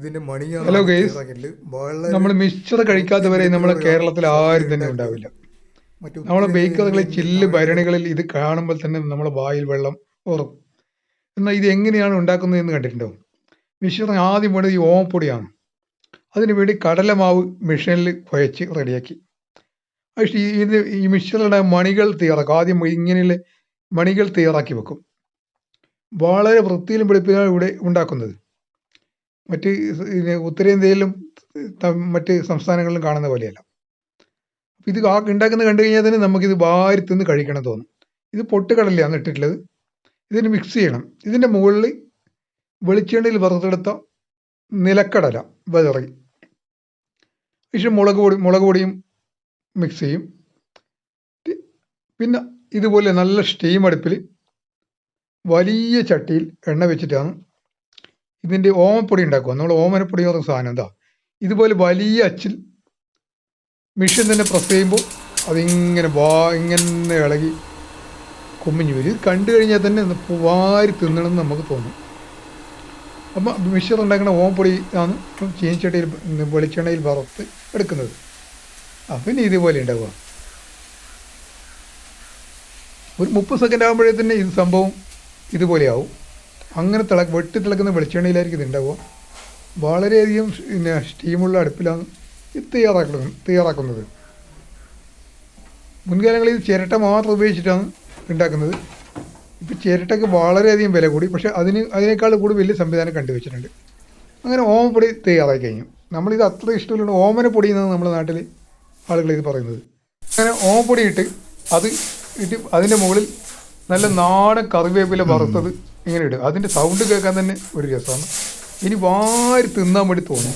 Hello guys, നമ്മൾ mixture കഴിക്കാത്തവരെ നമ്മളെ കേരളത്തിൽ ആരും തന്നെ ഉണ്ടാവില്ല. നമ്മളെ ബേക്കറികളിൽ ചില്ല് ഭരണികളിൽ ഇത് കാണുമ്പോൾ തന്നെ നമ്മളെ വായിൽ വെള്ളം ഓറും. എന്നാൽ ഇത് എങ്ങനെയാണ് ഉണ്ടാക്കുന്നതെന്ന് കണ്ടിട്ടുണ്ടോ? മിക്സ്ചർ ആദ്യം വേണ്ടത് ഈ ഓമപ്പൊടിയാണ്. അതിനു വേണ്ടി കടലമാവ് മെഷീനിൽ കുഴച്ച് റെഡിയാക്കി. പക്ഷേ ഈ മിക്സ്ചറുടെ മണികൾ തയ്യാറാക്കും. ആദ്യം ഇങ്ങനെയുള്ള മണികൾ തയ്യാറാക്കി വെക്കും. വളരെ വൃത്തിയിലും വെളുപ്പിലാണ് ഇവിടെ ഉണ്ടാക്കുന്നത്. മറ്റ് ഉത്തരേന്ത്യയിലും മറ്റ് സംസ്ഥാനങ്ങളിലും കാണുന്ന പോലെയല്ല. ഇത് ഉണ്ടാക്കുന്നത് കണ്ടു കഴിഞ്ഞാൽ തന്നെ നമുക്കിത് വാരി തിന്ന് കഴിക്കണം തോന്നും. ഇത് പൊട്ടുകടലയാണ് ഇട്ടിട്ടുള്ളത്. ഇതിന് മിക്സ് ചെയ്യണം. ഇതിൻ്റെ മുകളിൽ വെളിച്ചെണ്ണയിൽ വറുത്തെടുത്ത നിലക്കടല വിതറി, പക്ഷേ മുളക് പൊടിയും മിക്സ് ചെയ്യും. പിന്നെ ഇതുപോലെ നല്ല സ്റ്റീം അടുപ്പിൽ വലിയ ചട്ടിയിൽ എണ്ണ വെച്ചിട്ടാണ് ഇതിൻ്റെ ഓമപ്പൊടി ഉണ്ടാക്കുക. നമ്മൾ ഓമനപ്പൊടി എന്ന് പറയുന്ന സാധനം എന്താ, ഇതുപോലെ വലിയ അച്ചിൽ മെഷീൻ തന്നെ പ്രസ് ചെയ്യുമ്പോൾ അതിങ്ങനെ ഇങ്ങനെ ഇളകി കുമ്മിഞ്ഞ് വരും. ഇത് കണ്ടു കഴിഞ്ഞാൽ തന്നെ വാരി തിന്നണമെന്ന് നമുക്ക് തോന്നും. അപ്പം മിക്സ്ചർ ഉണ്ടാക്കുന്ന ഓമപ്പൊടി ആണ് ചീനിച്ചട്ടിയിൽ വെളിച്ചെണ്ണയിൽ വറുത്ത് എടുക്കുന്നത്. പിന്നെ ഇതുപോലെ ഉണ്ടാവുക. ഒരു 30 സെക്കൻഡ് ആകുമ്പോഴേ ഇത് സംഭവം ഇതുപോലെയാവും. അങ്ങനെ വെട്ടി തിളക്കുന്ന വെളിച്ചെണ്ണയിലായിരിക്കും ഇത് ഉണ്ടാവുക. വളരെയധികം സ്റ്റീമുള്ള അടുപ്പിലാണ് ഇത് തയ്യാറാക്കുന്നത്. മുൻകാലങ്ങളിൽ ഇത് ചിരട്ട മാത്രം ഉപയോഗിച്ചിട്ടാണ് ഉണ്ടാക്കുന്നത്. ഇപ്പോൾ ചിരട്ടയ്ക്ക് വളരെയധികം വില കൂടി. പക്ഷേ അതിനേക്കാൾ കൂടി വലിയ സംവിധാനം കണ്ടുവച്ചിട്ടുണ്ട്. അങ്ങനെ ഓമപ്പൊടി തയ്യാറാക്കി കഴിഞ്ഞു. നമ്മളിത് അത്ര ഇഷ്ടമില്ല. ഓമനപ്പൊടി എന്നാണ് നമ്മുടെ നാട്ടിൽ ആളുകൾ ഇത് പറയുന്നത്. അങ്ങനെ ഓമപ്പൊടി ഇട്ട് അതിൻ്റെ മുകളിൽ നല്ല നാടൻ കറിവേപ്പില വറുത്തത് ഇങ്ങനെ ഇടുക. അതിൻ്റെ സൗണ്ട് കേൾക്കാൻ തന്നെ ഒരു രസമാണ്. ഇനി വാരി തിന്നാൻ വേണ്ടി തോന്നും.